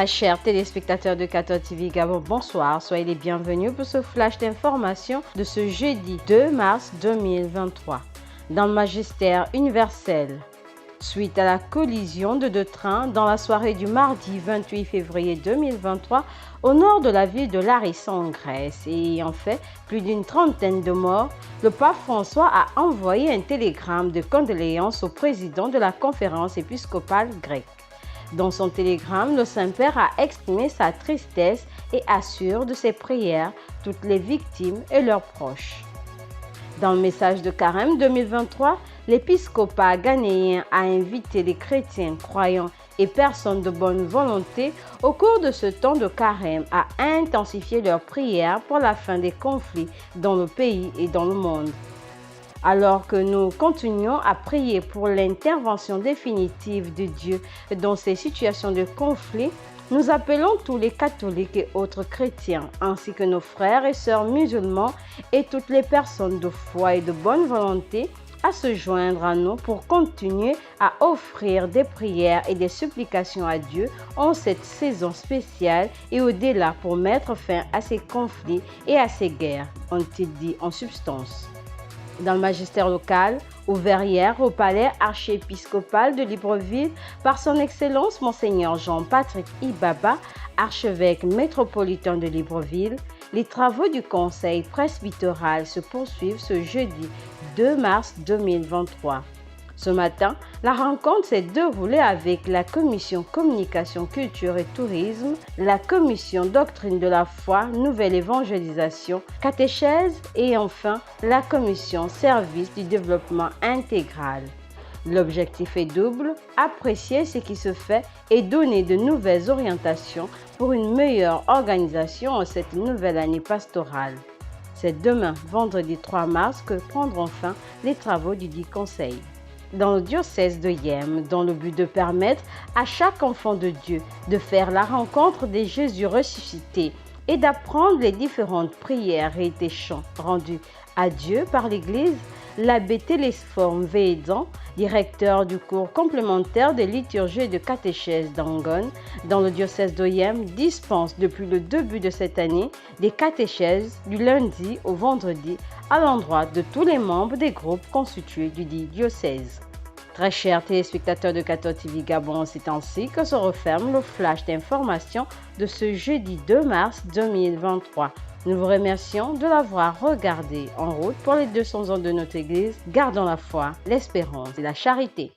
Très chers téléspectateurs de 14 TV Gabon, bonsoir, soyez les bienvenus pour ce flash d'information de ce jeudi 2 mars 2023. Dans le magistère universel, suite à la collision de deux trains dans la soirée du mardi 28 février 2023 au nord de la ville de Larissa en Grèce et ayant fait plus d'une trentaine de morts, le pape François a envoyé un télégramme de condoléances au président de la conférence épiscopale grecque. Dans son télégramme, le Saint-Père a exprimé sa tristesse et assure de ses prières toutes les victimes et leurs proches. Dans le message de Carême 2023, l'épiscopat ghanéen a invité les chrétiens, croyants et personnes de bonne volonté au cours de ce temps de Carême à intensifier leurs prières pour la fin des conflits dans le pays et dans le monde. Alors que nous continuons à prier pour l'intervention définitive de Dieu dans ces situations de conflit, nous appelons tous les catholiques et autres chrétiens, ainsi que nos frères et sœurs musulmans et toutes les personnes de foi et de bonne volonté, à se joindre à nous pour continuer à offrir des prières et des supplications à Dieu en cette saison spéciale et au-delà pour mettre fin à ces conflits et à ces guerres, ont-ils dit en substance. Dans le magistère local, ouvert hier au palais archiépiscopal de Libreville par son Excellence Monseigneur Jean-Patrick Ibaba, archevêque métropolitain de Libreville, les travaux du conseil presbytéral se poursuivent ce jeudi 2 mars 2023. Ce matin, la rencontre s'est déroulée avec la commission communication, culture et tourisme, la commission doctrine de la foi, nouvelle évangélisation, catéchèse et enfin la commission service du développement intégral. L'objectif est double, apprécier ce qui se fait et donner de nouvelles orientations pour une meilleure organisation en cette nouvelle année pastorale. C'est demain, vendredi 3 mars, que prendront fin les travaux du dit conseil. Dans le diocèse de Yem, dans le but de permettre à chaque enfant de Dieu de faire la rencontre de Jésus ressuscité et d'apprendre les différentes prières et des chants rendus à Dieu par l'Église, l'abbé Télésphore Védan, directeur du cours complémentaire de liturgie et de catéchèse d'Angon, dans le diocèse de Yem, dispense depuis le début de cette année des catéchèses du lundi au vendredi à l'endroit de tous les membres des groupes constitués du dit diocèse. Très chers téléspectateurs de 14 TV Gabon, c'est ainsi que se referme le flash d'information de ce jeudi 2 mars 2023. Nous vous remercions de l'avoir regardé en route pour les 200 ans de notre Église. Gardons la foi, l'espérance et la charité.